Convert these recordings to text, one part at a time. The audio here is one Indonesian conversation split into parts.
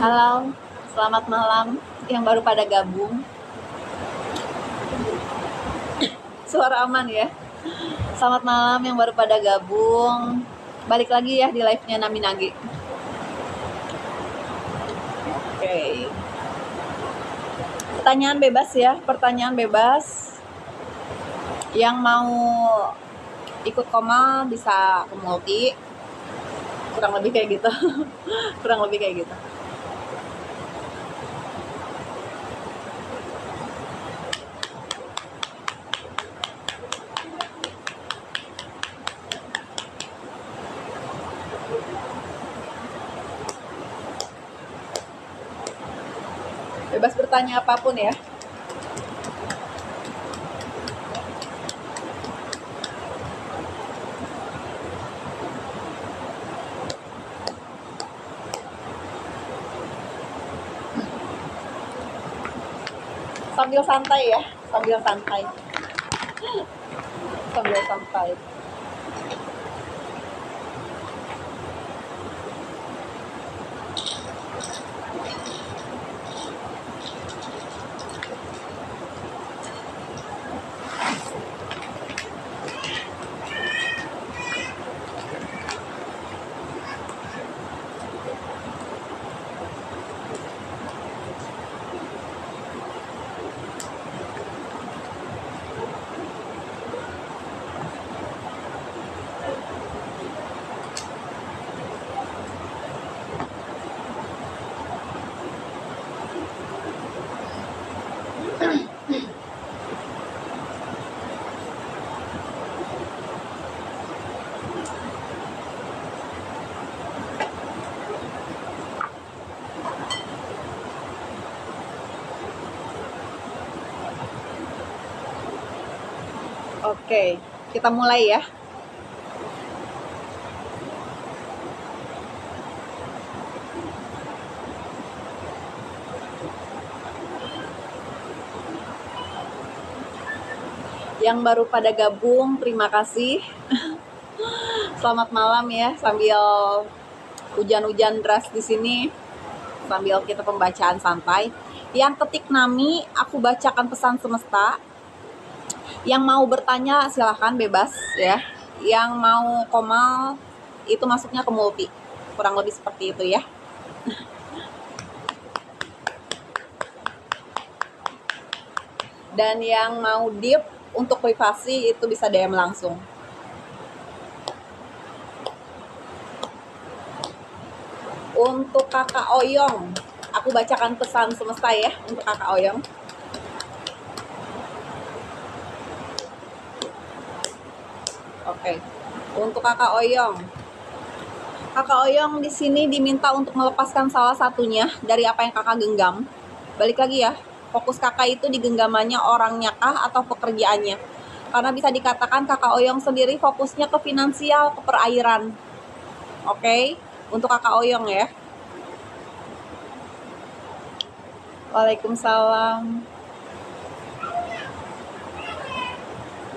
Halo, selamat malam yang baru pada gabung. Suara aman ya. Selamat malam yang baru pada gabung. Balik lagi ya di live-nya Naminage. Oke. Pertanyaan bebas ya, pertanyaan bebas. Yang mau ikut Komal bisa ke multi. Kurang lebih kayak gitu. Kurang lebih kayak gitu. Bebas bertanya apapun ya. Sambil santai ya, sambil santai. Sambil santai. Oke, kita mulai ya. Yang baru pada gabung, terima kasih. Selamat malam ya, sambil hujan-hujan deras di sini, sambil kita pembacaan santai. Yang ketik Nami, aku bacakan pesan semesta. Yang mau bertanya silahkan bebas ya. Yang mau Komal itu masuknya ke multi. Kurang lebih seperti itu ya. Dan yang mau deep untuk privasi itu bisa DM langsung. Untuk Kakak Oyong, aku bacakan pesan semesta ya untuk Kakak Oyong. Oke. Untuk Kakak Oyong. Kakak Oyong di sini diminta untuk melepaskan salah satunya dari apa yang Kakak genggam. Balik lagi ya. Fokus Kakak itu di genggamannya orangnya kah atau pekerjaannya? Karena bisa dikatakan Kakak Oyong sendiri fokusnya ke finansial, ke perairan. Oke. Untuk Kakak Oyong ya. Waalaikumsalam.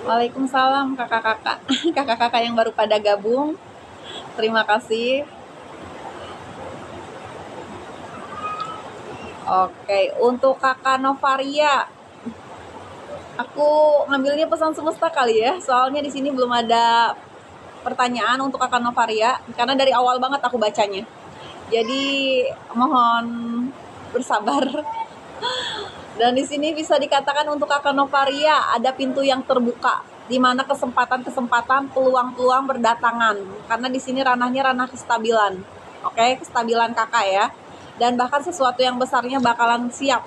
Waalaikumsalam kakak-kakak. Kakak-kakak yang baru pada gabung. Terima kasih. Oke, untuk Kakak Novaria. Aku ngambilnya pesan semesta kali ya. Soalnya di sini belum ada pertanyaan untuk Kakak Novaria karena dari awal banget aku bacanya. Jadi mohon bersabar. Dan di sini bisa dikatakan untuk kakak Novaria ada pintu yang terbuka, di mana kesempatan-kesempatan, peluang-peluang berdatangan. Karena di sini ranahnya ranah kestabilan. Oke, kestabilan kakak ya. Dan bahkan sesuatu yang besarnya bakalan siap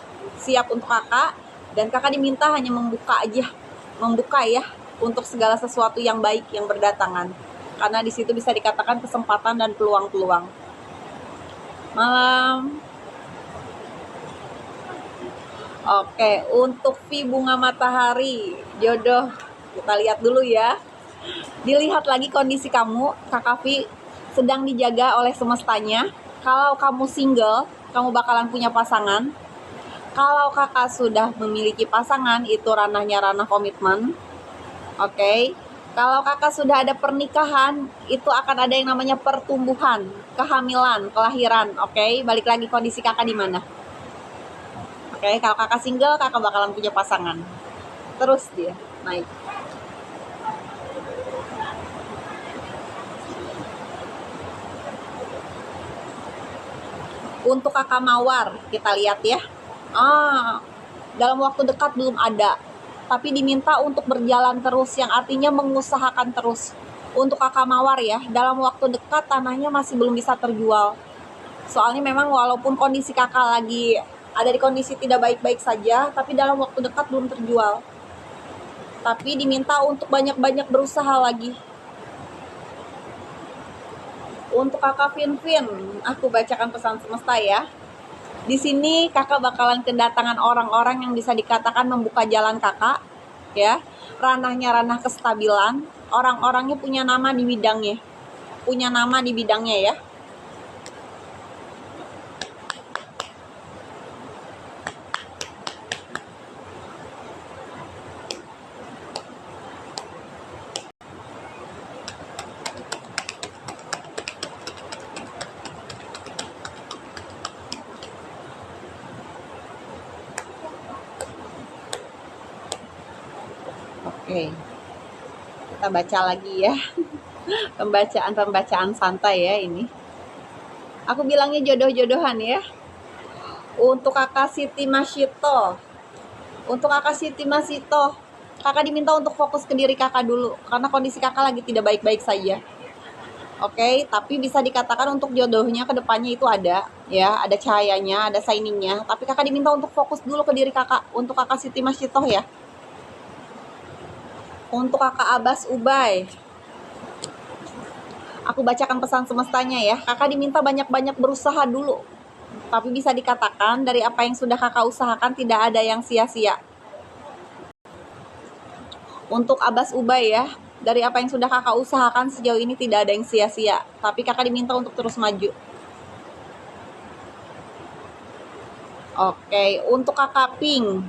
untuk kakak. Dan kakak diminta hanya membuka aja, membuka ya, untuk segala sesuatu yang baik yang berdatangan. Karena di situ bisa dikatakan kesempatan dan peluang-peluang. Malam. Oke, untuk V bunga matahari, jodoh, kita lihat dulu ya. Dilihat lagi kondisi kamu, kakak V sedang dijaga oleh semestanya. Kalau kamu single, kamu bakalan punya pasangan. Kalau kakak sudah memiliki pasangan, itu ranahnya ranah komitmen. Oke, kalau kakak sudah ada pernikahan, itu akan ada yang namanya pertumbuhan, kehamilan, kelahiran. Oke, balik lagi kondisi kakak di mana. Oke, kalau kakak single, kakak bakalan punya pasangan. Terus dia naik. Untuk kakak mawar, kita lihat ya. Dalam waktu dekat belum ada. Tapi diminta untuk berjalan terus, yang artinya mengusahakan terus. Untuk kakak mawar ya, dalam waktu dekat tanahnya masih belum bisa terjual. Soalnya memang walaupun kondisi kakak lagi ada di kondisi tidak baik-baik saja, tapi dalam waktu dekat belum terjual. Tapi diminta untuk banyak-banyak berusaha lagi. Untuk kakak Vin, aku bacakan pesan semesta ya. Di sini kakak bakalan kedatangan orang-orang yang bisa dikatakan membuka jalan kakak, ya. Ranahnya ranah kestabilan. Orang-orangnya punya nama di bidangnya, ya. Oke, kita baca lagi ya. Pembacaan santai ya ini. Aku bilangnya jodoh-jodohan ya. Untuk kakak Siti Masito, kakak diminta untuk fokus ke diri kakak dulu, karena kondisi kakak lagi tidak baik-baik saja. Oke, tapi bisa dikatakan untuk jodohnya ke depannya itu ada, ya, ada cahayanya, ada shiningnya. Tapi kakak diminta untuk fokus dulu ke diri kakak, untuk kakak Siti Masito ya. Untuk kakak Abbas Ubay, aku bacakan pesan semestanya ya. Kakak diminta banyak-banyak berusaha dulu. Tapi bisa dikatakan dari apa yang sudah kakak usahakan tidak ada yang sia-sia. Untuk Abbas Ubay ya, dari apa yang sudah kakak usahakan sejauh ini tidak ada yang sia-sia. Tapi kakak diminta untuk terus maju. Oke, untuk kakak Pink,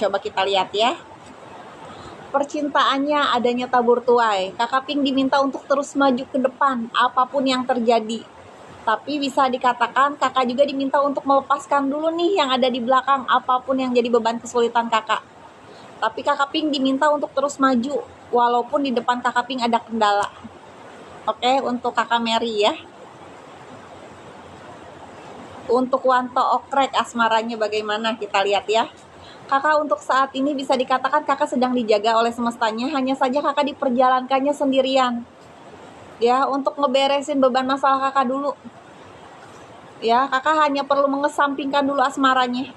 coba kita lihat ya. Percintaannya adanya tabur tuai. Kakak Pink diminta untuk terus maju ke depan, apapun yang terjadi. Tapi bisa dikatakan kakak juga diminta untuk melepaskan dulu nih yang ada di belakang, apapun yang jadi beban kesulitan kakak. Tapi kakak Pink diminta untuk terus maju, walaupun di depan kakak Pink ada kendala. Oke, untuk kakak Mary ya. Untuk Wanto Okrek, asmaranya bagaimana, kita lihat ya. Kakak untuk saat ini bisa dikatakan kakak sedang dijaga oleh semestanya, hanya saja kakak diperjalankannya sendirian. Ya, untuk ngeberesin beban masalah kakak dulu. Ya, kakak hanya perlu mengesampingkan dulu asmaranya.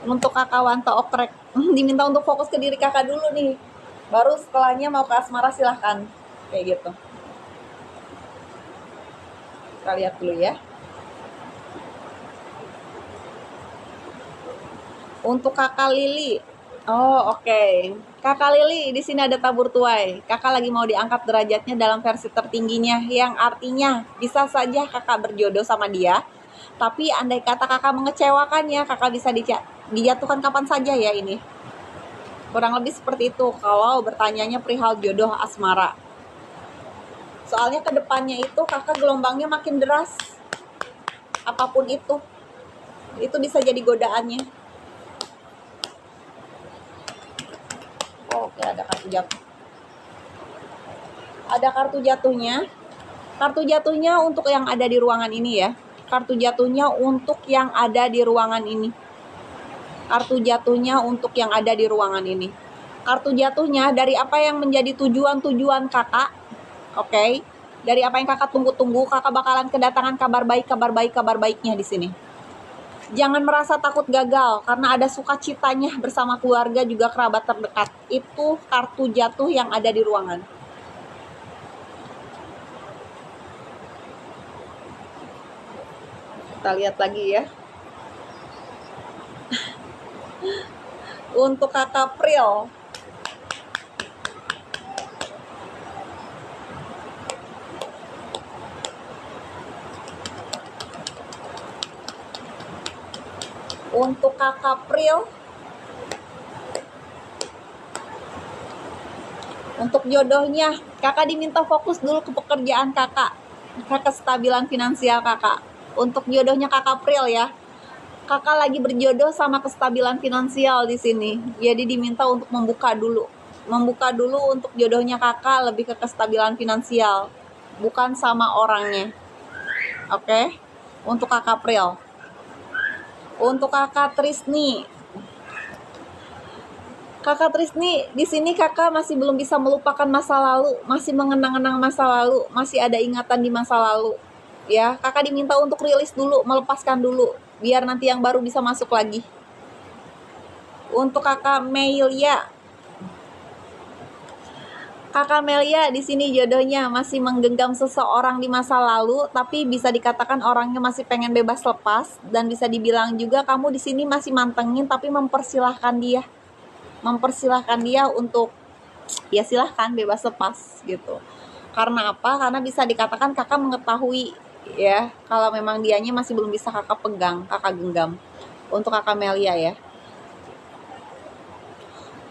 Untuk kakak Wanto Okrek, diminta untuk fokus ke diri kakak dulu nih. Baru setelahnya mau ke asmara silahkan. Kayak gitu. Kita lihat dulu ya. Untuk kakak Lili, oke. Kakak Lili, di sini ada tabur tuai. Kakak lagi mau diangkat derajatnya dalam versi tertingginya, yang artinya bisa saja kakak berjodoh sama dia. Tapi andai kata kakak mengecewakannya, kakak bisa dijatuhkan kapan saja ya ini. Kurang lebih seperti itu kalau bertanyanya perihal jodoh asmara. Soalnya kedepannya itu kakak gelombangnya makin deras. Apapun itu bisa jadi godaannya. Oke, ada kartu jatuh. Ada kartu jatuhnya. Kartu jatuhnya untuk yang ada di ruangan ini ya. Kartu jatuhnya untuk yang ada di ruangan ini. Kartu jatuhnya untuk yang ada di ruangan ini. Kartu jatuhnya dari apa yang menjadi tujuan-tujuan kakak. Oke. Dari apa yang kakak tunggu-tunggu, kakak bakalan kedatangan kabar baik, kabar baik, kabar baiknya di sini. Jangan merasa takut gagal, karena ada sukacitanya bersama keluarga juga kerabat terdekat. Itu kartu jatuh yang ada di ruangan. Kita lihat lagi ya. Untuk kakak April, untuk kakak April, untuk jodohnya, kakak diminta fokus dulu ke pekerjaan kakak, kestabilan finansial kakak. Untuk jodohnya kakak April ya, kakak lagi berjodoh sama kestabilan finansial di sini. Jadi diminta untuk membuka dulu untuk jodohnya kakak, lebih ke kestabilan finansial, bukan sama orangnya. Oke. Untuk kakak April. Untuk kakak Trisni, di sini kakak masih belum bisa melupakan masa lalu, masih mengenang-enang masa lalu, masih ada ingatan di masa lalu. Ya, kakak diminta untuk rilis dulu, melepaskan dulu, biar nanti yang baru bisa masuk lagi. Untuk kakak Melia, di sini jodohnya masih menggenggam seseorang di masa lalu, tapi bisa dikatakan orangnya masih pengen bebas lepas, dan bisa dibilang juga kamu di sini masih mantengin, tapi mempersilahkan dia untuk ya silahkan bebas lepas gitu. Karena apa? Karena bisa dikatakan kakak mengetahui ya kalau memang dianya masih belum bisa kakak pegang, kakak genggam. Untuk kakak Melia ya.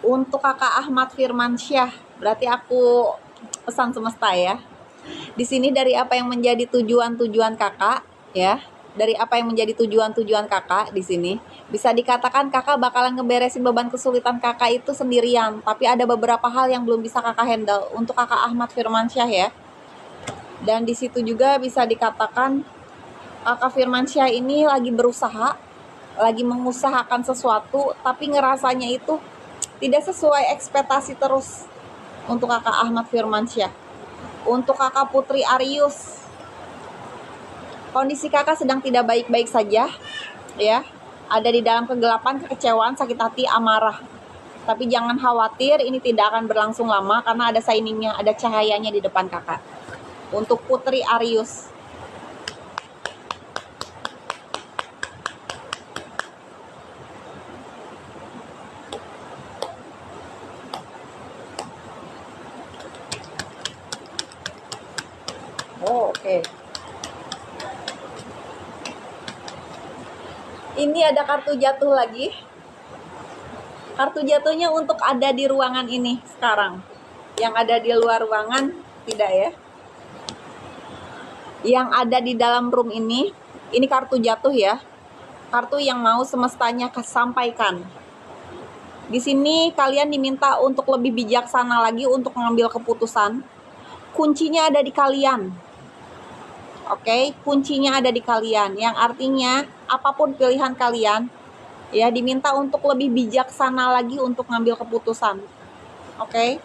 Untuk kakak Ahmad Firmansyah, berarti aku pesan semesta ya. Di sini dari apa yang menjadi tujuan-tujuan kakak ya, dari apa yang menjadi tujuan-tujuan kakak di sini, bisa dikatakan kakak bakalan ngeberesin beban kesulitan kakak itu sendirian, tapi ada beberapa hal yang belum bisa kakak handle. Untuk kakak Ahmad Firmansyah ya. Dan di situ juga bisa dikatakan kakak Firmansyah ini lagi berusaha, lagi mengusahakan sesuatu, tapi ngerasanya itu tidak sesuai ekspektasi terus. Untuk kakak Ahmad Firmansyah. Untuk kakak Putri Arius, kondisi kakak sedang tidak baik-baik saja ya, ada di dalam kegelapan, kekecewaan, sakit hati, amarah. Tapi jangan khawatir, ini tidak akan berlangsung lama karena ada shiningnya, ada cahayanya di depan kakak. Untuk Putri Arius, oke. Ini ada kartu jatuh lagi. Kartu jatuhnya untuk ada di ruangan ini sekarang. Yang ada di luar ruangan tidak ya. Yang ada di dalam room ini kartu jatuh ya. Kartu yang mau semestanya sampaikan. Di sini kalian diminta untuk lebih bijaksana lagi untuk mengambil keputusan. Kuncinya ada di kalian. Oke, kuncinya ada di kalian, yang artinya apapun pilihan kalian ya diminta untuk lebih bijaksana lagi untuk ngambil keputusan. Oke.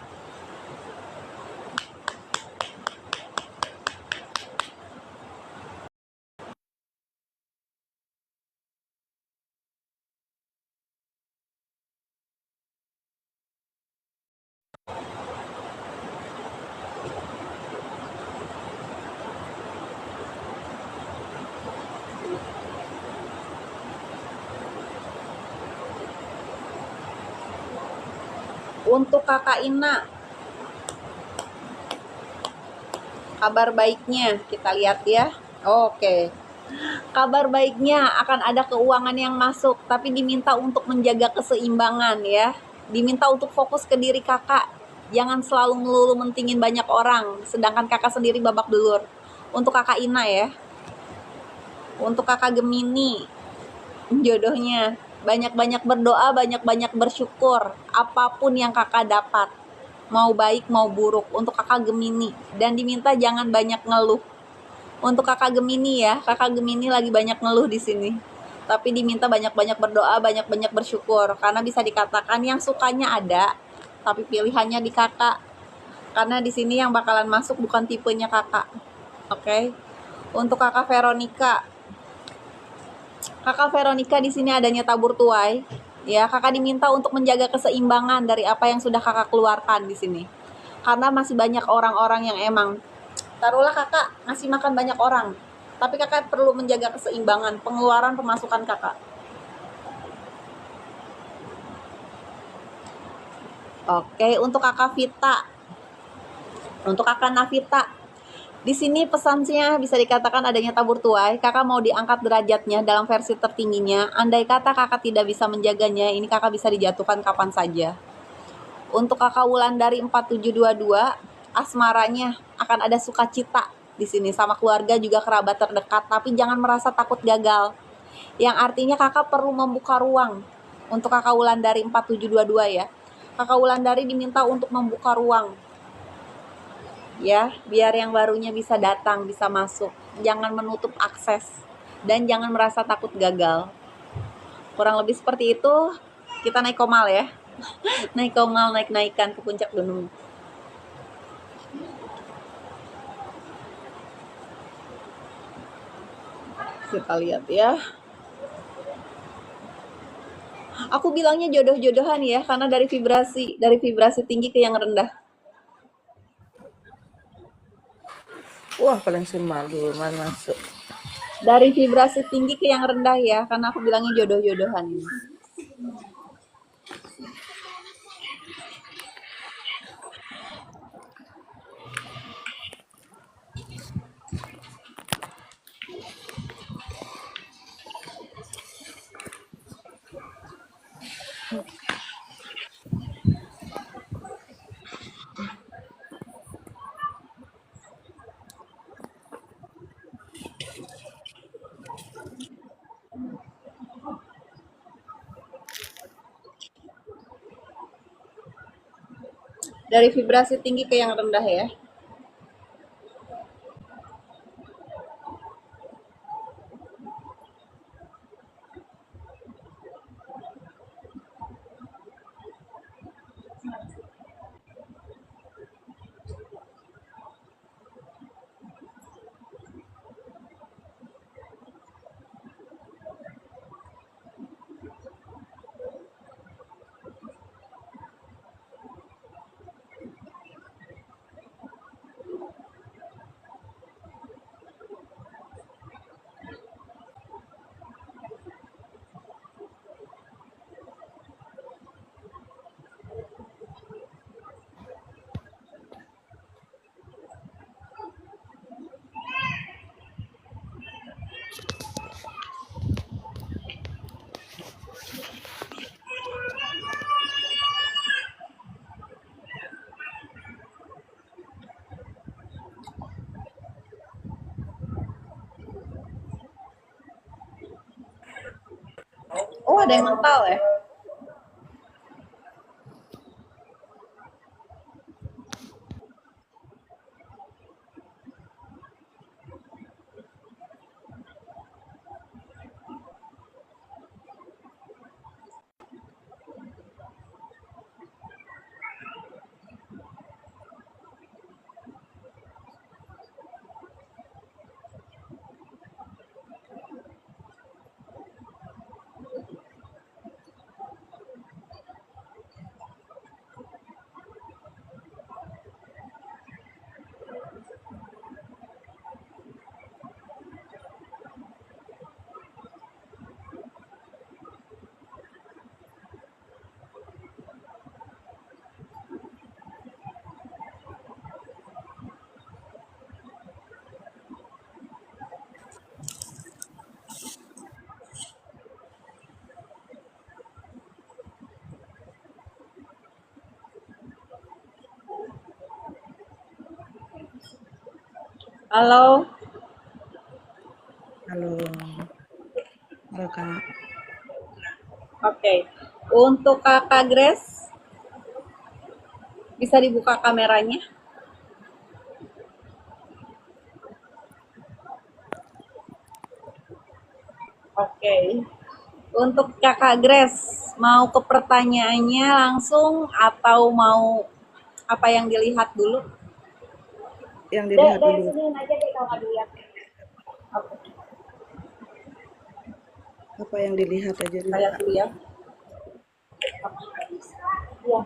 Untuk kakak Ina, kabar baiknya kita lihat ya. Oke. Kabar baiknya akan ada keuangan yang masuk, tapi diminta untuk menjaga keseimbangan ya. Diminta untuk fokus ke diri kakak. Jangan selalu melulu mentingin banyak orang, sedangkan kakak sendiri babak belur. Untuk kakak Ina ya. Untuk kakak Gemini, jodohnya banyak-banyak berdoa, banyak-banyak bersyukur apapun yang kakak dapat, mau baik mau buruk. Untuk kakak Gemini, dan diminta jangan banyak ngeluh. Untuk kakak Gemini ya, kakak Gemini lagi banyak ngeluh di sini, tapi diminta banyak-banyak berdoa, banyak-banyak bersyukur. Karena bisa dikatakan yang sukanya ada, tapi pilihannya di kakak. Karena di sini yang bakalan masuk bukan tipenya kakak. Oke. Untuk kakak Veronica. Kakak Veronica di sini adanya tabur tuai. Ya, kakak diminta untuk menjaga keseimbangan dari apa yang sudah kakak keluarkan di sini. Karena masih banyak orang-orang yang emang taruhlah kakak ngasih makan banyak orang, tapi kakak perlu menjaga keseimbangan pengeluaran pemasukan kakak. Oke, untuk kakak Vita, untuk kakak Navita, di sini pesannya bisa dikatakan adanya tabur tuai. Kakak mau diangkat derajatnya dalam versi tertingginya. Andai kata kakak tidak bisa menjaganya, ini kakak bisa dijatuhkan kapan saja. Untuk kakak Wulandari 4722, asmaranya akan ada sukacita di sini sama keluarga juga kerabat terdekat, tapi jangan merasa takut gagal. Yang artinya kakak perlu membuka ruang. Untuk kakak Wulandari 4722 ya. Kakak Wulandari diminta untuk membuka ruang. Ya, biar yang barunya bisa datang, bisa masuk. Jangan menutup akses dan jangan merasa takut gagal. Kurang lebih seperti itu. Kita naik komal ya. Naik komal, naik-naikan ke puncak gunung. Kita lihat ya. Aku bilangnya jodoh-jodohan ya, karena dari vibrasi tinggi ke yang rendah. Wah, paling malu mana masuk. Dari vibrasi tinggi ke yang rendah ya, karena aku bilangnya jodoh-jodohan. Dari vibrasi tinggi ke yang rendah ya. Oh, ada yang mental ya. Halo. Halo. Halo, Kak. Oke. Untuk kakak Grace, bisa dibuka kameranya. Oke. Untuk kakak Grace, mau ke pertanyaannya langsung atau mau apa yang dilihat dulu? Yang Dek, dilihat dari dulu. sini aja deh kalau nggak dilihat. Oke, Apa yang dilihat aja kita dulu, lihat Kak. dulu ya. Ya,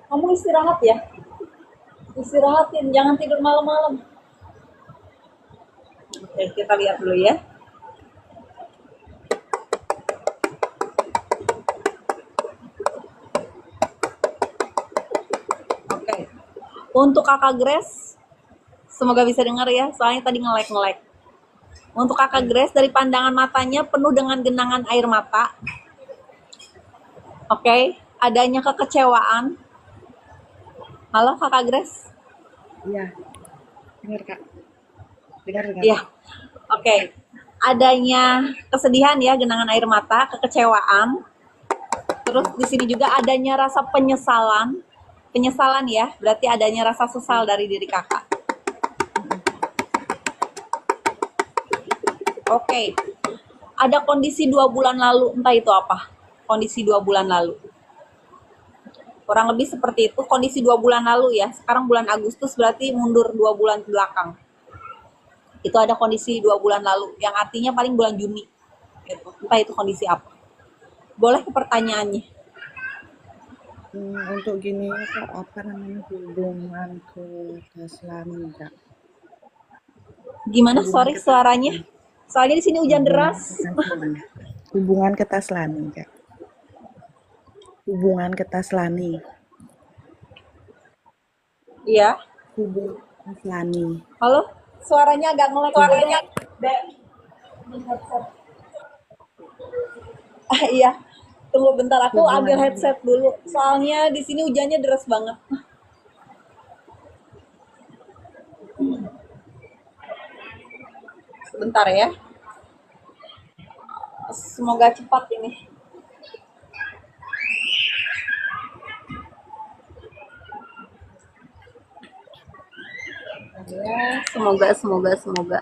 kamu istirahat ya. Istirahatin, jangan tidur malam-malam. Oke, kita lihat dulu ya. Oke. Untuk kakak Grace, semoga bisa dengar ya, soalnya tadi nge-lag. Untuk kakak Ya, Grace, dari pandangan matanya penuh dengan genangan air mata. Oke, adanya kekecewaan. Halo kakak Grace? iya, dengar, Kak. Dengar, dengar. Iya, oke. Adanya kesedihan ya, genangan air mata, kekecewaan. Terus Ya, di sini juga adanya rasa penyesalan. Penyesalan ya, berarti adanya rasa sesal ya. dari diri kakak. Mm-mm. Oke, ada kondisi 2 bulan lalu, entah itu apa. Kondisi 2 bulan lalu. Kurang lebih seperti itu, kondisi 2 bulan lalu ya. Sekarang bulan Agustus berarti mundur 2 bulan ke belakang. Itu ada kondisi 2 bulan lalu, yang artinya paling bulan Juni. Gitu. Entah itu kondisi apa. Boleh ke pertanyaannya. Untuk gini ya, Kak, apa namanya hubungan ke Taslami, Kak? Gimana? Hubungan Sorry ke suaranya. Taslami. Soalnya di sini hujan Hubungan ke deras. Taslami. Hubungan ke Taslami, Kak. Hubungan ke Taslami. Iya. Hubungan Taslami. Halo? Suaranya agak ngelek nih, Dek. Hubungan Dek. Iya. Tunggu bentar, aku ambil hubungan headset dulu. Soalnya di sini hujannya deras banget. Sebentar ya. Semoga cepat ini. Ya, semoga.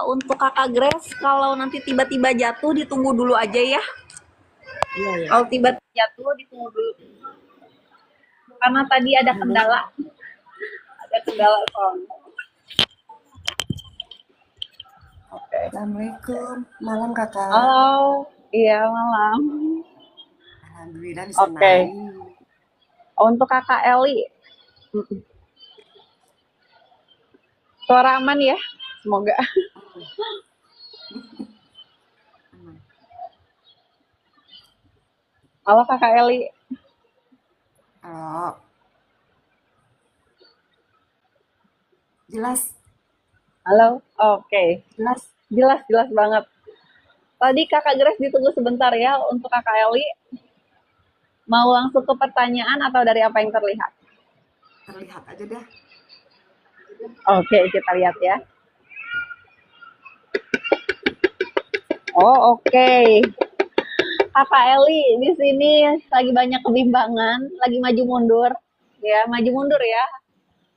Untuk kakak Grace, kalau nanti tiba-tiba jatuh, ditunggu dulu aja ya. iya ya. Kalau tiba-tiba jatuh, ditunggu dulu. Karena tadi ada Halo. kendala. Ada kendala soalnya. Oke. Assalamualaikum, malam kakak. Halo. Iya, malam. Alhamdulillah bisa Oke. kenali. Untuk kakak Eli, suara aman ya? Semoga. Aman. Halo kakak Eli. Kalau jelas, Halo. Oke. jelas. Jelas banget. Tadi kakak Grace ditunggu sebentar ya untuk kakak Eli. Mau langsung ke pertanyaan atau dari apa yang terlihat? Terlihat aja dah. Oke, kita lihat ya. Oh, oke. Kakak Eli di sini lagi banyak kebimbangan, lagi maju mundur. Ya, maju mundur ya.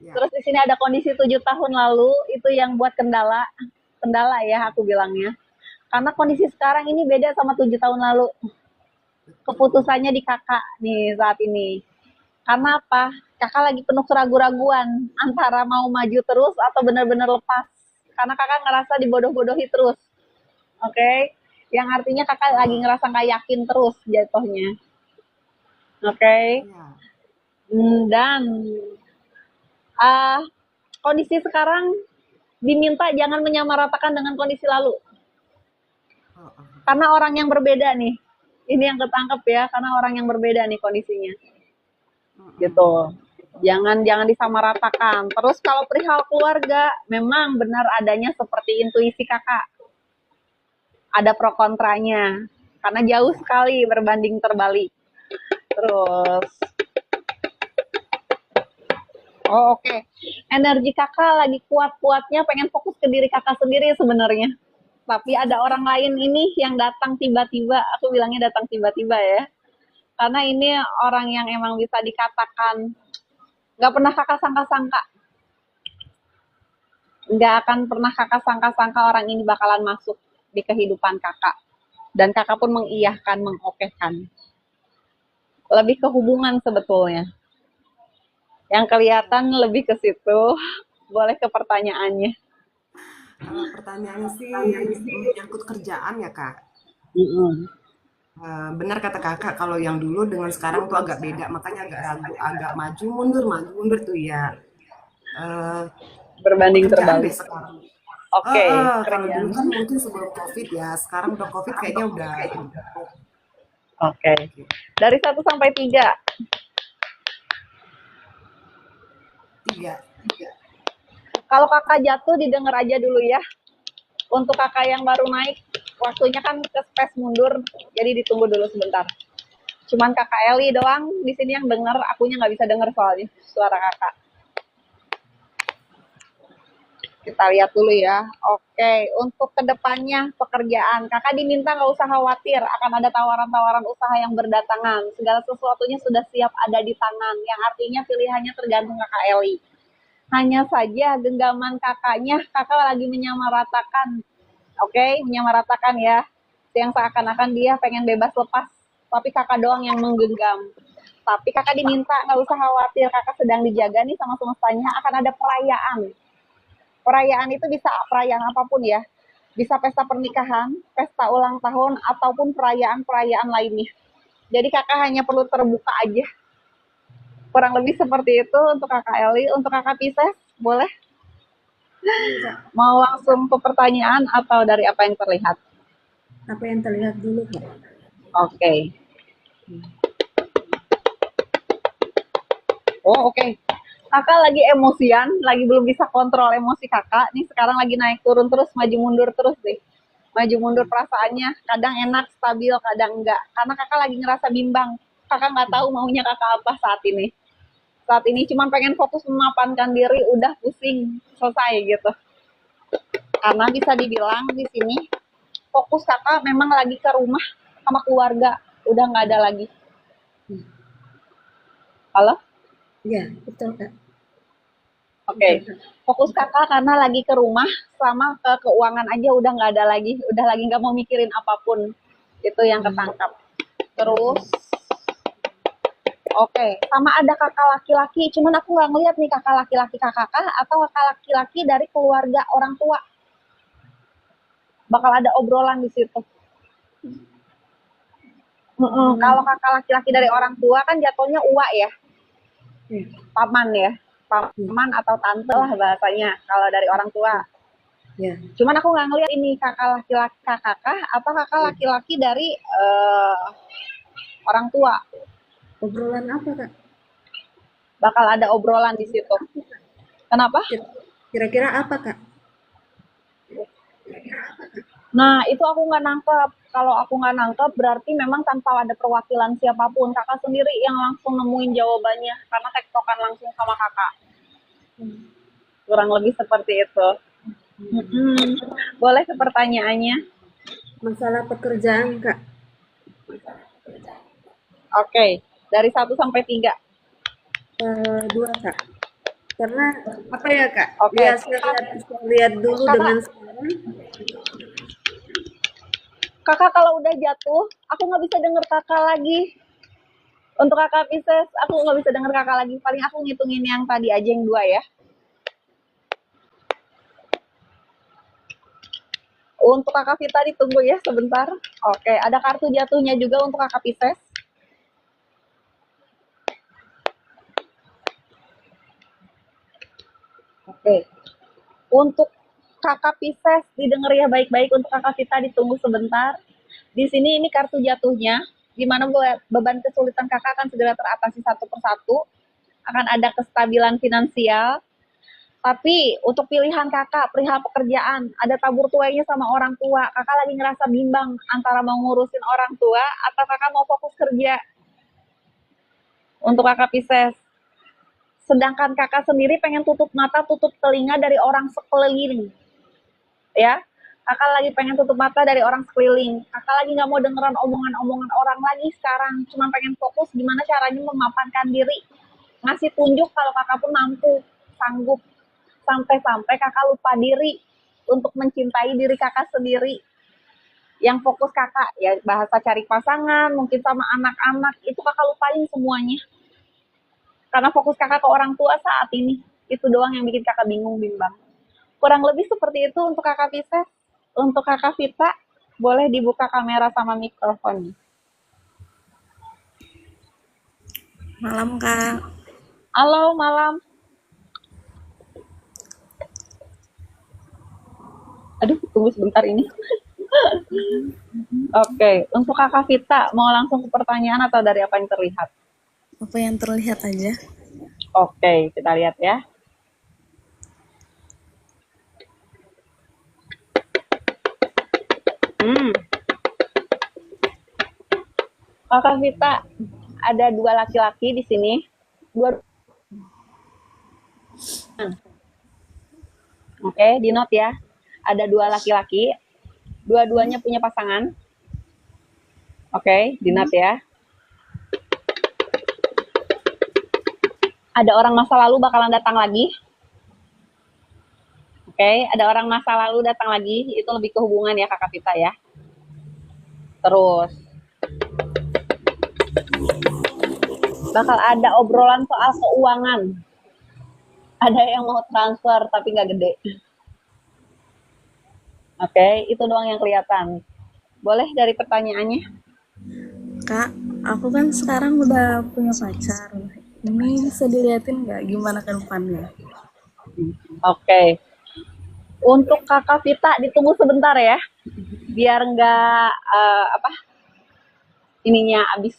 Ya, Terus di sini ada kondisi 7 tahun lalu, itu yang buat kendala. Kendala ya aku bilangnya. Karena kondisi sekarang ini beda sama 7 tahun lalu. betul. Keputusannya di kakak nih saat ini. Karena apa? Kakak lagi penuh keraguan-raguan antara mau maju terus atau benar-benar lepas. Karena kakak ngerasa dibodoh-bodohi terus. Oke? Yang artinya kakak lagi Ah, ngerasa nggak yakin terus jatuhnya. Oke? ya. Dan uh, kondisi sekarang diminta jangan menyamaratakan dengan kondisi lalu. Oh, oh, Karena orang yang berbeda nih. Ini yang ketangkep ya, karena orang yang berbeda nih kondisinya. Gitu. Jangan disamaratakan. Terus kalau perihal keluarga, memang benar adanya seperti intuisi kakak. Ada pro kontranya. Karena jauh Ya, sekali berbanding terbalik. Terus, oh oke. Energi kakak lagi kuat-kuatnya pengen fokus ke diri kakak sendiri sebenarnya. Tapi ada orang lain ini yang datang tiba-tiba, aku bilangnya datang tiba-tiba ya. Karena ini orang yang emang bisa dikatakan nggak pernah kakak sangka-sangka. Nggak akan pernah kakak sangka-sangka orang ini bakalan masuk di kehidupan kakak. Dan kakak pun mengiyahkan, mengokekan. Lebih ke hubungan sebetulnya. Yang kelihatan lebih ke situ. Boleh ke pertanyaannya. Kalau pertanyaannya sih menyangkut kerjaan ya Kak. Mm-mm. Benar kata Kakak kalau yang dulu dengan sekarang tuh agak beda, makanya agak ragu, agak maju mundur tuh ya. Eh, Berbanding Pekerjaan terbalik. deh sekarang. Oke, Kalau dulu kerjaan. kan mungkin sebelum COVID ya, sekarang udah COVID kayaknya udah Oke. Dari 1 sampai 3. tiga. Kalau kakak jatuh didengar aja dulu ya. Untuk kakak yang baru naik, waktunya kan ke space mundur, jadi ditunggu dulu sebentar. Cuman kakak Eli doang di sini yang denger, akunya nggak bisa denger soalnya suara kakak. Kita lihat dulu ya. Oke, untuk kedepannya pekerjaan, kakak diminta nggak usah khawatir, akan ada tawaran-tawaran usaha yang berdatangan. Segala sesuatunya sudah siap ada di tangan, yang artinya pilihannya tergantung kakak Eli. Hanya saja genggaman kakaknya, kakak lagi menyamaratakan. Oke, menyamaratakan ya. Yang seakan-akan dia pengen bebas lepas, tapi kakak doang yang menggenggam. Tapi kakak diminta nggak usah khawatir, kakak sedang dijaga nih sama semestanya, akan ada perayaan. Perayaan itu bisa perayaan apapun ya. Bisa pesta pernikahan, pesta ulang tahun, ataupun perayaan-perayaan lainnya. Jadi kakak hanya perlu terbuka aja. Kurang lebih seperti itu untuk kakak Eli. Untuk kakak Pisces, boleh? Mau langsung ke pertanyaan atau dari apa yang terlihat? Apa yang terlihat dulu, Kak? Oke. Oh, oke. Kakak lagi emosian, lagi belum bisa kontrol emosi kakak. Nih sekarang lagi naik turun terus, maju mundur terus deh. Maju mundur perasaannya, kadang enak, stabil, kadang enggak. Karena kakak lagi ngerasa bimbang. Kakak nggak tahu maunya kakak apa saat ini. Saat ini cuma pengen fokus memapankan diri, udah pusing, selesai gitu. Karena bisa dibilang di sini, fokus kakak memang lagi ke rumah sama keluarga. Udah nggak ada lagi. Halo? Iya, betul, Kak. Oke, fokus kakak karena lagi ke rumah, sama ke keuangan aja udah nggak ada lagi, udah lagi nggak mau mikirin apapun, itu yang ketangkap. Terus, oke, sama ada kakak laki-laki, cuman aku nggak ngeliat nih kakak laki-laki kakak atau kakak laki-laki dari keluarga orang tua, bakal ada obrolan di situ. Kalau kakak laki-laki dari orang tua kan jatuhnya uwa ya, paman ya, paman atau tante lah bahasanya kalau dari orang tua. Ya. Cuman aku nggak ngeliat ini kakak laki-laki kakak atau kakak laki-laki dari orang tua. Obrolan apa, Kak? Bakal ada obrolan di situ. Kenapa? Kira-kira apa, Kak? Nah, itu aku nggak nangkep. Kalau aku nggak nangkep, berarti memang tanpa ada perwakilan siapapun. Kakak sendiri yang langsung nemuin jawabannya, karena tektokan langsung sama kakak. Kurang lebih seperti itu. Boleh ke pertanyaannya? Masalah pekerjaan, Kak. Oke, dari 1 sampai 3. 2, Kak. Karena apa ya, Kak? Oke. Lihat dulu Kakak, dengan sekarang. kakak kalau udah jatuh, aku nggak bisa denger kakak lagi. Untuk kakak Pisces, aku nggak bisa denger kakak lagi. Paling aku ngitungin yang tadi aja yang 2 ya. Untuk kakak Vita ditunggu ya sebentar. Oke, ada kartu jatuhnya juga untuk kakak Pisces. Oke. Untuk kakak Pisces didengar ya baik-baik. Untuk kakak Vita ditunggu sebentar. Di sini ini kartu jatuhnya, di mana beban kesulitan kakak akan segera teratasi satu persatu. Akan ada kestabilan finansial. Tapi untuk pilihan kakak, perihal pekerjaan, ada tabur tuainya sama orang tua. Kakak lagi ngerasa bimbang antara mau ngurusin orang tua atau kakak mau fokus kerja. Untuk kakak Pisces. Sedangkan kakak sendiri pengen tutup mata, tutup telinga dari orang sekeliling. Ya, kakak lagi pengen tutup mata dari orang sekeliling. Kakak lagi nggak mau dengeran omongan-omongan orang lagi sekarang. Cuma pengen fokus gimana caranya memapankan diri. Ngasih tunjuk kalau kakak pun mampu, sanggup. Sampai-sampai kakak lupa diri untuk mencintai diri kakak sendiri. Yang fokus kakak ya bahasa cari pasangan, mungkin sama anak-anak, itu kakak lupain semuanya. Karena fokus kakak ke orang tua saat ini. Itu doang yang bikin kakak bingung, bimbang. Kurang lebih seperti itu untuk kakak Pisces. Untuk kakak Vita, boleh dibuka kamera sama mikrofonnya. Malam Kak. Halo, malam. Aduh, tunggu sebentar ini. Oke, untuk kakak Vita, mau langsung ke pertanyaan atau dari apa yang terlihat? Apa yang terlihat aja? Oke, kita lihat ya. Kakak Vita, ada dua laki-laki di sini. Oke, di note ya. Ada dua laki-laki, dua-duanya punya pasangan. Oke, di note ya. Ada orang masa lalu bakalan datang lagi. Oke, ada orang masa lalu datang lagi. Itu lebih ke hubungan ya kakak Vita ya. Terus, bakal ada obrolan soal keuangan. Ada yang mau transfer tapi nggak gede. Oke, itu doang yang kelihatan. Boleh dari pertanyaannya? Kak, aku kan sekarang udah punya pacar. Ini bisa dilihatin nggak gimana ke depannya? Oke. Untuk kakak Vita ditunggu sebentar ya, biar nggak ininya habis.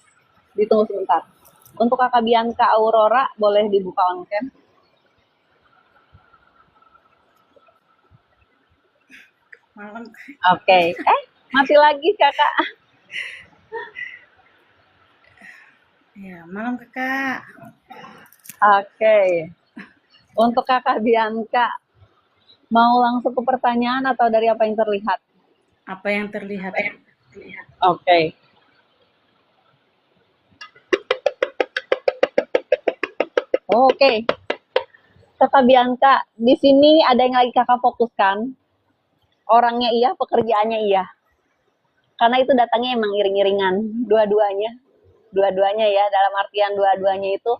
Ditunggu sebentar. Untuk kakak Bianca Aurora boleh dibuka on cam. Malam. Oke. Mati lagi kakak. Ya, malam Kakak. Oke. Untuk kakak Bianca, mau langsung ke pertanyaan atau dari apa yang terlihat? Apa yang terlihat? Oke. Oke. Kakak Bianca, di sini ada yang lagi kakak fokuskan. Orangnya iya, pekerjaannya iya. Karena itu datangnya emang iring-iringan, dua-duanya. Dua-duanya ya, dalam artian dua-duanya itu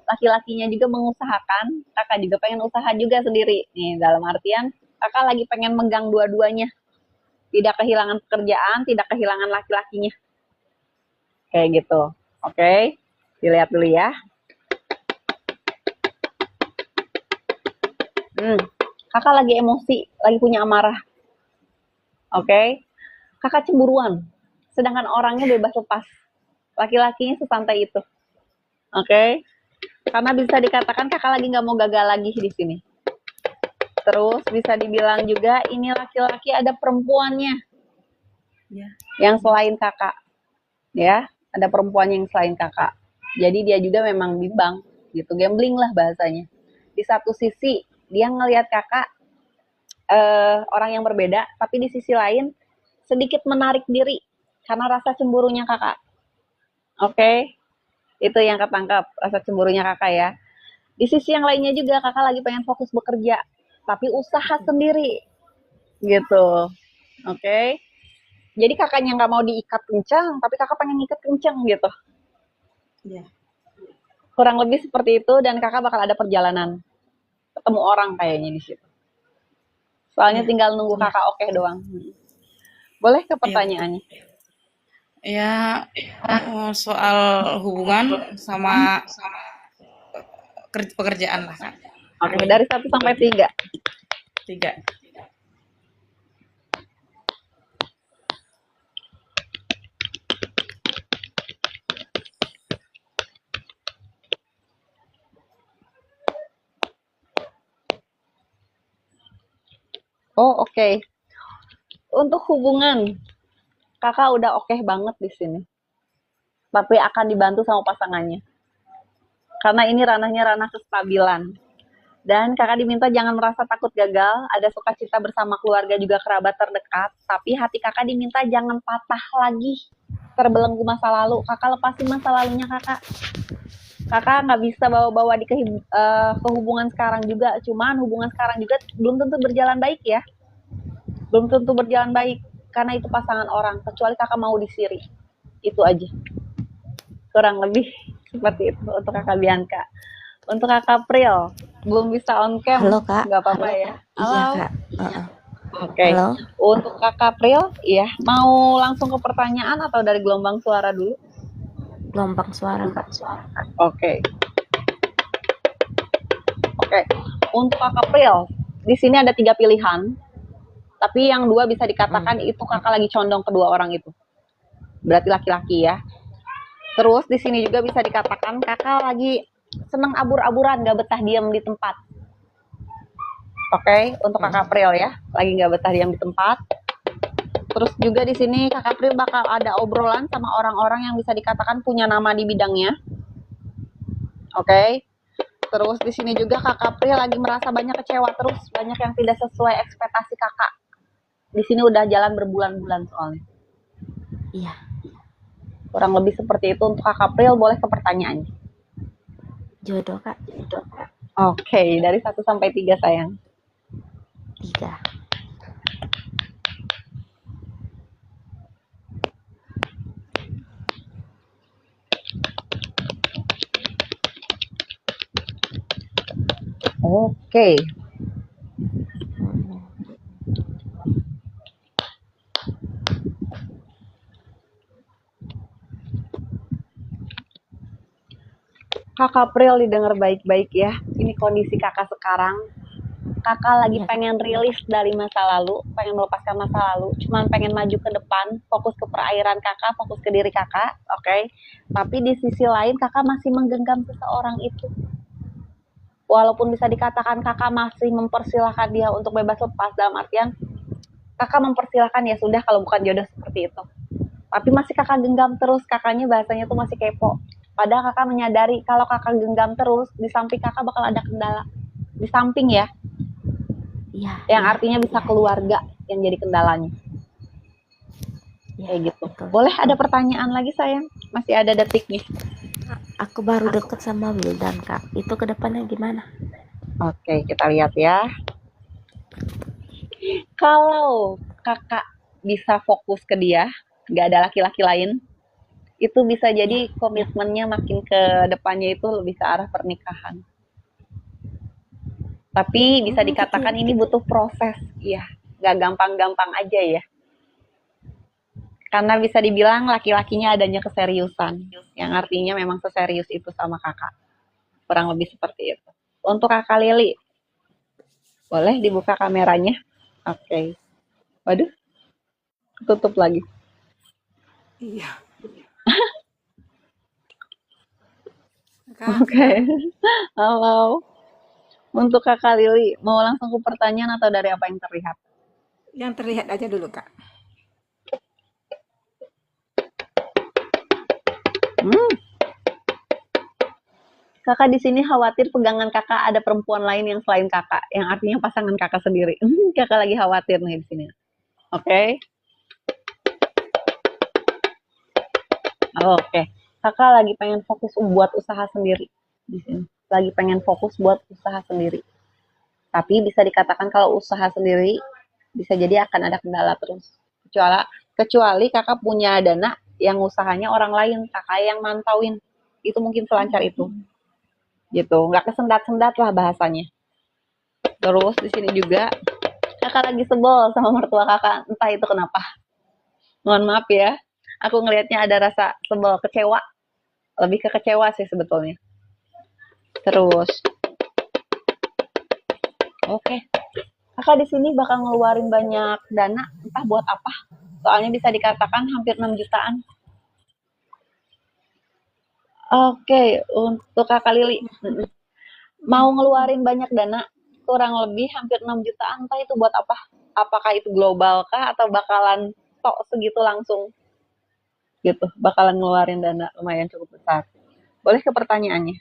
laki-lakinya juga mengusahakan, kakak juga pengen usaha juga sendiri. Nih, dalam artian kakak lagi pengen megang dua-duanya. Tidak kehilangan pekerjaan, tidak kehilangan laki-lakinya. Kayak gitu. Oke, dilihat dulu ya. Kakak lagi emosi, lagi punya amarah. Oke, kakak cemburuan. Sedangkan orangnya bebas lepas. Laki-lakinya sesantai itu. Oke, karena bisa dikatakan kakak lagi nggak mau gagal lagi di sini. Terus bisa dibilang juga ini laki-laki ada perempuannya Ya. yang selain kakak. Ya, ada perempuan yang selain kakak. Jadi dia juga memang bimbang gitu, gambling lah bahasanya. Di satu sisi dia ngelihat kakak orang yang berbeda, tapi di sisi lain sedikit menarik diri karena rasa cemburunya kakak. Oke, itu yang ketangkap, rasa cemburunya kakak ya. Di sisi yang lainnya juga kakak lagi pengen fokus bekerja, tapi usaha sendiri gitu. Oke, jadi kakaknya nggak mau diikat kencang, tapi kakak pengen ikat kencang gitu. Ya. Kurang lebih seperti itu, dan kakak bakal ada perjalanan ketemu orang kayaknya di situ. Soalnya Ya. tinggal nunggu kakak oke doang. Boleh ke Ya, pertanyaannya? ya soal hubungan sama pekerjaan lah Kak. Oke, dari 1 sampai 3. 3. Oh, oke. Untuk hubungan, kakak udah oke banget di sini. Tapi akan dibantu sama pasangannya. Karena ini ranahnya ranah kestabilan. Dan kakak diminta jangan merasa takut gagal, ada sukacita bersama keluarga juga kerabat terdekat, tapi hati kakak diminta jangan patah lagi, terbelenggu masa lalu. Kakak lepasin masa lalunya kakak. Kakak nggak bisa bawa-bawa di hubungan sekarang juga, cuman hubungan sekarang juga belum tentu berjalan baik ya. Belum tentu berjalan baik. karena itu pasangan orang, kecuali kakak mau disiri. Itu aja. Kurang lebih seperti itu untuk kakak Bianca. Untuk kakak Pril, belum bisa on cam, Halo Kak. nggak apa-apa ya. Iya Halo. Kak. Oke. Halo. Untuk kakak Pril, iya, mau langsung ke pertanyaan atau dari gelombang suara dulu? Gelombang suara Kak. Oke. Oke. Untuk kakak Pril, di sini ada 3 pilihan. Tapi yang 2 bisa dikatakan itu kakak lagi condong kedua orang itu. Berarti laki-laki ya. Terus di sini juga bisa dikatakan kakak lagi seneng abur-aburan, gak betah diam di tempat. Oke, untuk kakak Pril ya, lagi gak betah diam di tempat. Terus juga di sini kakak Pril bakal ada obrolan sama orang-orang yang bisa dikatakan punya nama di bidangnya. Oke. Terus di sini juga kakak Pril lagi merasa banyak kecewa terus, banyak yang tidak sesuai ekspektasi kakak. Di sini udah jalan berbulan-bulan soalnya. Iya. Kurang lebih seperti itu untuk kakak Pril. Boleh ke pertanyaannya. Jodoh Kak. Oke, dari 1 sampai 3 sayang. 3. Oke. Kakak Pril didengar baik-baik ya. Ini kondisi kakak sekarang. Kakak lagi pengen rilis dari masa lalu, pengen melepaskan masa lalu, cuman pengen maju ke depan, fokus ke perairan kakak, fokus ke diri kakak, oke? Tapi di sisi lain kakak masih menggenggam seseorang itu. Walaupun bisa dikatakan kakak masih mempersilahkan dia untuk bebas lepas, dalam artian kakak mempersilahkan ya sudah kalau bukan jodoh seperti itu. Tapi masih kakak genggam terus, kakaknya bahasanya tuh masih kepo. Padahal kakak menyadari kalau kakak genggam terus, di samping kakak bakal ada kendala. Di samping ya, yang artinya bisa keluarga yang jadi kendalanya. Kayak gitu. Betul. Boleh ada pertanyaan lagi sayang? Masih ada detiknya. Aku baru deket sama Wildan Kak. Itu kedepannya gimana? Oke, kita lihat ya. Kalau kakak bisa fokus ke dia, nggak ada laki-laki lain, itu bisa jadi komitmennya makin ke depannya itu lebih ke arah pernikahan. Tapi bisa dikatakan ini butuh proses, ya, nggak gampang-gampang aja ya. Karena bisa dibilang laki-lakinya adanya keseriusan, yang artinya memang seserius itu sama kakak. Kurang lebih seperti itu. Untuk kakak Lili, boleh dibuka kameranya? Oke. Waduh, tutup lagi. Iya. Oke. Halo. Untuk kakak Lili, mau langsung ke pertanyaan atau dari apa yang terlihat? Yang terlihat aja dulu, Kak. Kakak di sini khawatir pegangan kakak ada perempuan lain yang selain kakak, yang artinya pasangan kakak sendiri. Kakak lagi khawatir nih di sini. Oke. Oke. Kakak lagi pengen fokus buat usaha sendiri di sini. Lagi pengen fokus buat usaha sendiri. Tapi bisa dikatakan kalau usaha sendiri bisa jadi akan ada kendala terus. Kecuali kakak punya dana yang usahanya orang lain, kakak yang mantauin. Itu mungkin selancar itu. Gitu, nggak kesendat-sendat lah bahasanya. Terus di sini juga kakak lagi sebel sama mertua kakak, entah itu kenapa. Mohon maaf ya, aku ngelihatnya ada rasa sebel, kecewa. Lebih ke kecewa sih sebetulnya. Terus, oke. Kakak di sini bakal ngeluarin banyak dana, entah buat apa. Soalnya bisa dikatakan hampir 6 jutaan. Oke, untuk kakak Lili. Mau ngeluarin banyak dana, kurang lebih hampir 6 jutaan, entah itu buat apa? Apakah itu global kah atau bakalan tok segitu langsung? Gitu, bakalan ngeluarin dana lumayan cukup besar. Boleh ke pertanyaannya?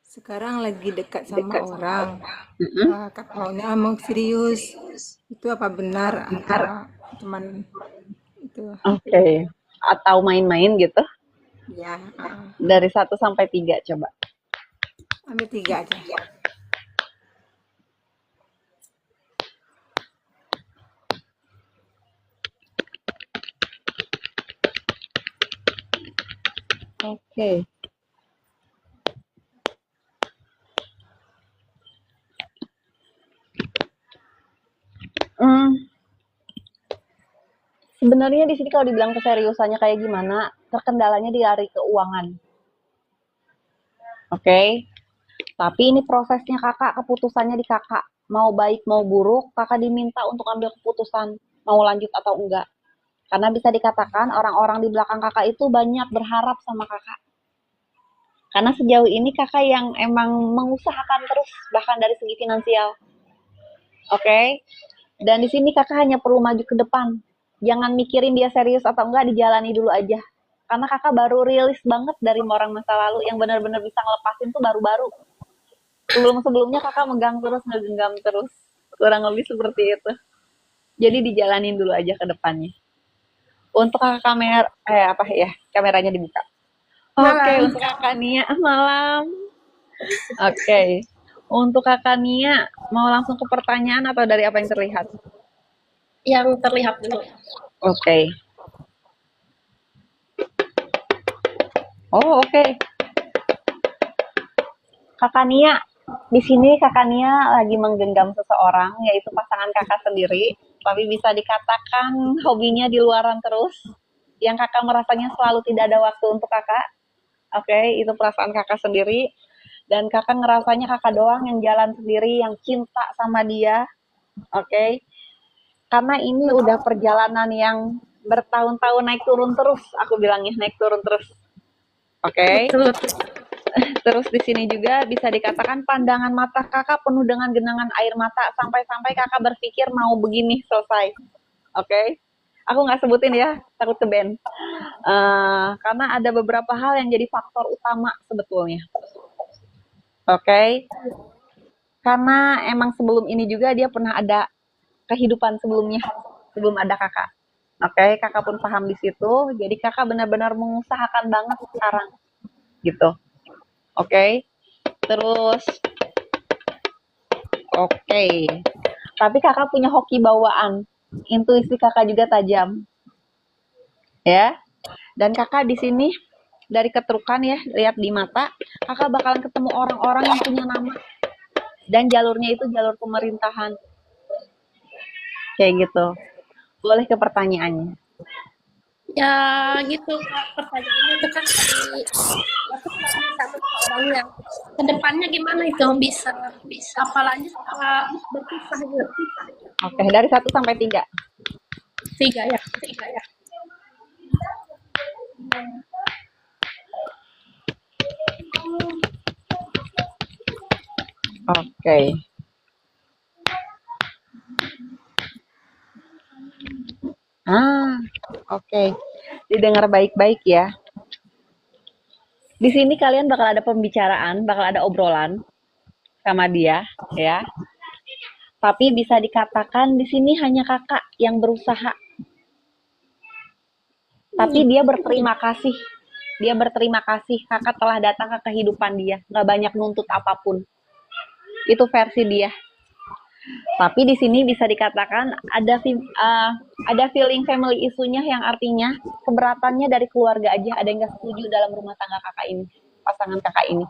Sekarang lagi dekat sama orang. Kakaknya mau serius. Itu apa benar? Apa teman itu? Oke. Atau main-main gitu? Ya. Dari 1 sampai 3 coba. Ambil 3 aja. Oke. Hmm, sebenarnya di sini kalau dibilang keseriusannya kayak gimana, terkendalanya di lari keuangan. Oke. Tapi ini prosesnya kakak, keputusannya di kakak. Mau baik mau buruk, kakak diminta untuk ambil keputusan mau lanjut atau enggak. Karena bisa dikatakan orang-orang di belakang kakak itu banyak berharap sama kakak. Karena sejauh ini kakak yang emang mengusahakan terus bahkan dari segi finansial. Oke. Dan di sini kakak hanya perlu maju ke depan. Jangan mikirin dia serius atau enggak, dijalani dulu aja. Karena kakak baru rilis banget dari orang masa lalu yang benar-benar bisa ngelepasin tuh baru-baru. Sebelum-sebelumnya kakak megang terus, ngegenggam terus. Kurang lebih seperti itu. Jadi dijalanin dulu aja ke depannya. Untuk kakak kameranya dibuka. Oke, untuk kakak Nia malam. Oke. Untuk kakak Nia, mau langsung ke pertanyaan atau dari apa yang terlihat? Yang terlihat dulu. Oke. Oh, oke. Kakak Nia, di sini kakak Nia lagi menggenggam seseorang, yaitu pasangan kakak sendiri. Tapi bisa dikatakan hobinya di luaran terus. Yang kakak merasanya selalu tidak ada waktu untuk kakak. Oke, itu perasaan kakak sendiri. Dan kakak ngerasanya kakak doang yang jalan sendiri, yang cinta sama dia. Oke. Karena ini udah perjalanan yang bertahun-tahun naik turun terus, aku bilangnya naik turun terus. Oke. Terus di sini juga bisa dikatakan pandangan mata kakak penuh dengan genangan air mata sampai-sampai kakak berpikir mau begini selesai. Oke. Aku nggak sebutin ya, takut ke band. Karena ada beberapa hal yang jadi faktor utama sebetulnya. Oke. Karena emang sebelum ini juga dia pernah ada kehidupan sebelumnya, sebelum ada kakak. Oke, kakak pun paham di situ. Jadi kakak benar-benar mengusahakan banget sekarang, gitu. Oke. Terus, oke. Tapi kakak punya hoki bawaan. Intuisi kakak juga tajam, ya. Dan kakak di sini dari keturukan ya, lihat di mata, kakak bakalan ketemu orang-orang yang punya nama. Dan jalurnya itu jalur pemerintahan. Kayak gitu. Boleh ke pertanyaannya. Ya gitu Kak, pertanyaannya itu kan dari aku lagi sama orang yang kedepannya gimana itu bisa apalagi berpisah gitu. Oke, dari 1 sampai 3. Tiga ya. Oke. Oke. Didengar baik-baik ya. Di sini kalian bakal ada pembicaraan, bakal ada obrolan sama dia, ya. Tapi bisa dikatakan di sini hanya kakak yang berusaha. Tapi dia berterima kasih. Dia berterima kasih kakak telah datang ke kehidupan dia. Nggak banyak nuntut apapun. Itu versi dia. Tapi di sini bisa dikatakan ada feeling family isunya yang artinya keberatannya dari keluarga aja, ada yang nggak setuju dalam rumah tangga kakak ini, pasangan kakak ini.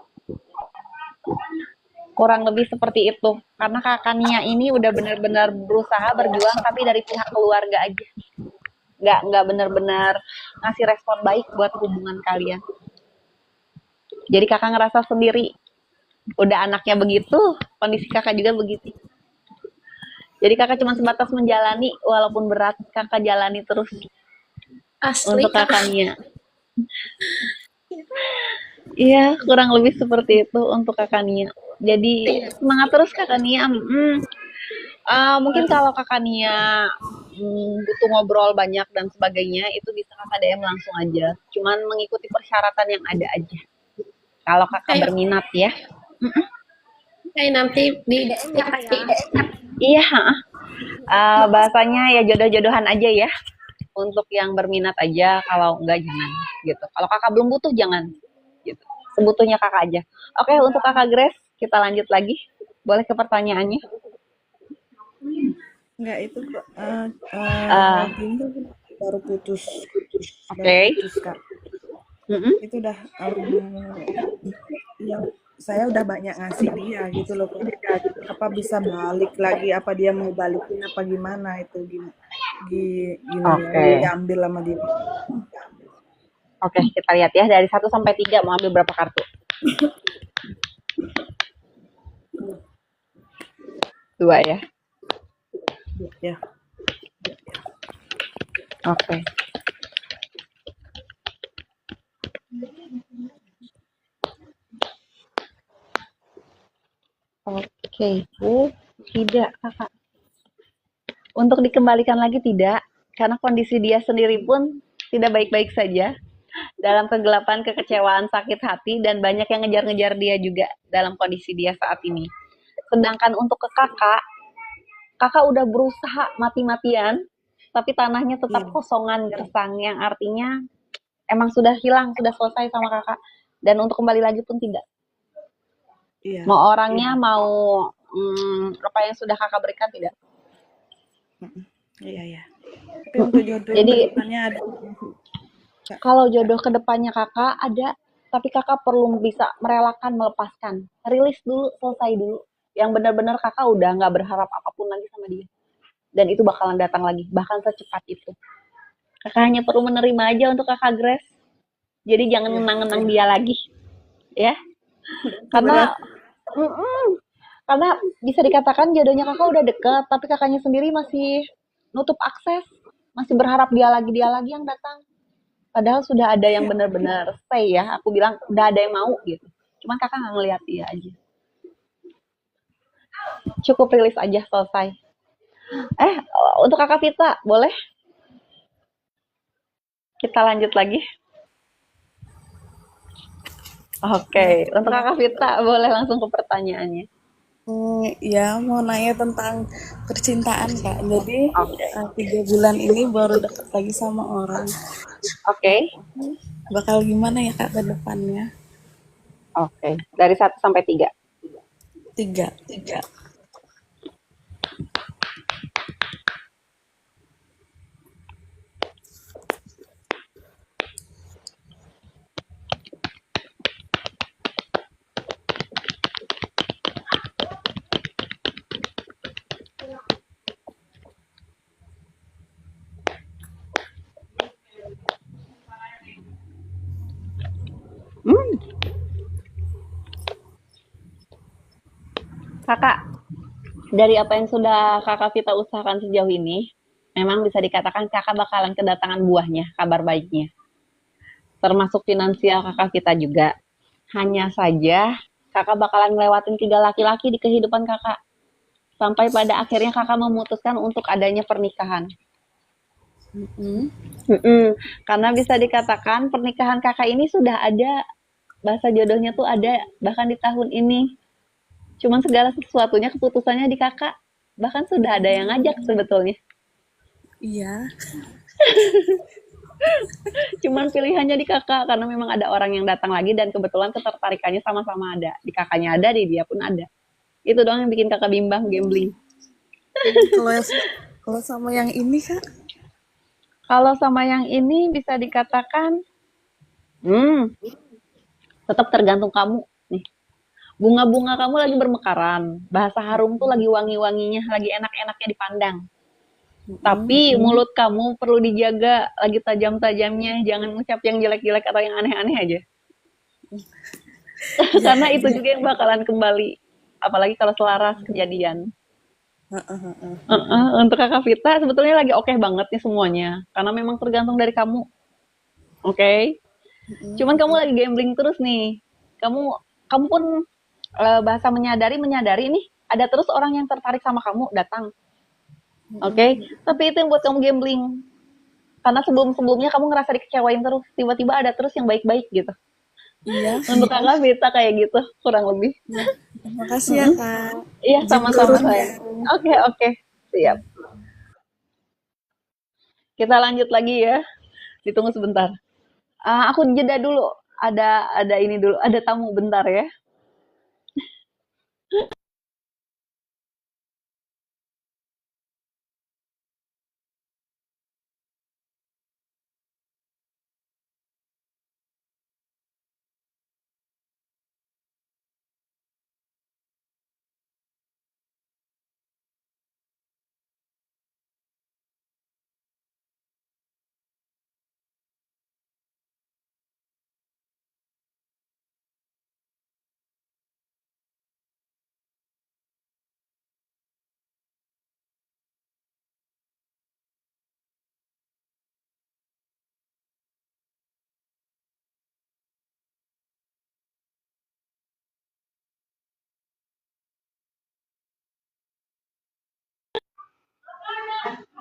Kurang lebih seperti itu. Karena kakaknya ini udah benar-benar berusaha berjuang, tapi dari pihak keluarga aja. Nggak benar-benar ngasih respon baik buat hubungan kalian. Jadi kakak ngerasa sendiri. Udah anaknya begitu, kondisi kakak juga begitu. Jadi kakak cuma sebatas menjalani, walaupun berat, kakak jalani terus. Asli Untuk Kak. kakaknya. Iya, kurang lebih seperti itu untuk kakak Nia. Jadi semangat terus kakak Nia. Mungkin kalau kakak Nia butuh ngobrol banyak dan sebagainya, itu bisa kakak DM langsung aja. Cuman mengikuti persyaratan yang ada aja. Kalau kakak berminat ya. Kayak nanti di DM ya Kak ya. Iya, bahasanya ya jodoh-jodohan aja ya. Untuk yang berminat aja, kalau enggak jangan gitu. Kalau kakak belum butuh jangan gitu. Sebutuhnya kakak aja. Oke, untuk kakak Grace kita lanjut lagi. Boleh ke pertanyaannya? Enggak itu kok. Ah, Lagi itu baru putus. Oke. Putus Kak. Mm-mm. itu udah yang saya udah banyak ngasih dia gitu loh Kak. Apa bisa balik lagi, apa dia mau balikin apa gimana itu gini ya, Oke. diambil sama dia. Oke, kita lihat ya dari 1 sampai 3 mau ambil berapa kartu? 2 ya. Ya. Oke. Oke. Tidak, Kakak. Untuk dikembalikan lagi tidak, karena kondisi dia sendiri pun tidak baik-baik saja. Dalam kegelapan, kekecewaan, sakit hati, dan banyak yang ngejar-ngejar dia juga dalam kondisi dia saat ini. Sedangkan untuk ke kakak udah berusaha mati-matian, tapi tanahnya tetap Iya. kosongan gersang, yang artinya emang sudah hilang, sudah selesai sama kakak. Dan untuk kembali lagi pun tidak. Iya. Mau orangnya, mau apa yang sudah kakak berikan tidak. Iya, iya. Tapi untuk jodoh yang Jadi kedepannya ada. kalau jodoh kedepannya kakak ada, tapi kakak perlu bisa merelakan melepaskan. Rilis dulu, selesai dulu. Yang benar-benar kakak udah nggak berharap apapun lagi sama dia. Dan itu bakalan datang lagi, bahkan secepat itu. Kakak hanya perlu menerima aja untuk kakak Grace. Jadi jangan Iya. ngenang-ngenang dia lagi, ya. Berat. Karena bisa dikatakan jodohnya kakak udah deket, tapi kakaknya sendiri masih nutup akses, masih berharap dia lagi yang datang. Padahal sudah ada yang benar-benar stay ya. Aku bilang udah ada yang mau gitu. Cuman kakak nggak ngeliat dia aja. Cukup rilis aja selesai. Untuk kakak Vita, boleh kita lanjut lagi? Oke, untuk kakak Vita boleh langsung ke pertanyaannya. Ya mau nanya tentang percintaan Kak. Jadi Oke, 3 bulan ini baru deket lagi sama orang. oke, Bakal gimana ya Kak ke depannya? oke. Dari 1 sampai 3. 3. Kakak, dari apa yang sudah kakak Vita usahakan sejauh ini, memang bisa dikatakan kakak bakalan kedatangan buahnya, kabar baiknya. Termasuk finansial kakak Vita juga. Hanya saja kakak bakalan ngelewatin 3 laki-laki di kehidupan kakak. Sampai pada akhirnya kakak memutuskan untuk adanya pernikahan. Karena bisa dikatakan pernikahan kakak ini sudah ada, bahasa jodohnya tuh ada bahkan di tahun ini. Cuman segala sesuatunya keputusannya di kakak. Bahkan sudah ada yang ngajak sebetulnya. Iya. Cuman pilihannya di kakak karena memang ada orang yang datang lagi dan kebetulan ketertarikannya sama-sama ada. Di kakaknya ada, di dia pun ada. Itu doang yang bikin kakak bimbang, gambling. Kalau sama yang ini Kak, Kalau sama yang ini bisa dikatakan, tetap tergantung kamu nih. Bunga-bunga kamu lagi bermekaran, bahasa harum tuh lagi wangi-wanginya, lagi enak-enaknya dipandang. Tapi mulut kamu perlu dijaga, lagi tajam-tajamnya, jangan ngucap yang jelek-jelek atau yang aneh-aneh aja. Karena itu juga yang bakalan kembali, apalagi kalau selaras kejadian. Untuk kakak Vita sebetulnya lagi oke banget nih semuanya, karena memang tergantung dari kamu. Oke. Cuman kamu lagi gambling terus nih. Kamu pun bahasa menyadari nih ada terus orang yang tertarik sama kamu datang. Oke. Tapi itu yang buat kamu gambling. Karena sebelum-sebelumnya kamu ngerasa dikecewain terus, tiba-tiba ada terus yang baik-baik gitu. iya. Untuk kakak Vita kayak gitu, kurang lebih. Terima kasih ya Kak. Iya, Izin sama-sama turun ya. saya. Oke. Siap. Kita lanjut lagi ya. Ditunggu sebentar. Aku jeda dulu. Ada ini dulu, ada tamu bentar ya.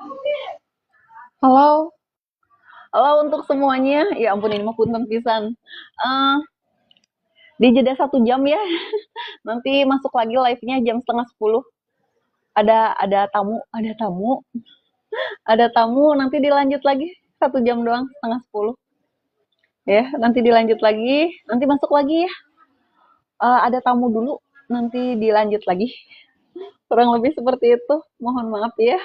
Halo, halo untuk semuanya. Ya ampun ini mah punten pisan. Eh, di jeda 1 jam ya. Nanti masuk lagi live-nya jam setengah 10. Ada tamu, ada tamu. Nanti dilanjut lagi 1 jam doang, setengah 10. Ya, nanti dilanjut lagi. Nanti masuk lagi ya. Ada tamu dulu. Nanti dilanjut lagi. Kurang lebih seperti itu. Mohon maaf ya.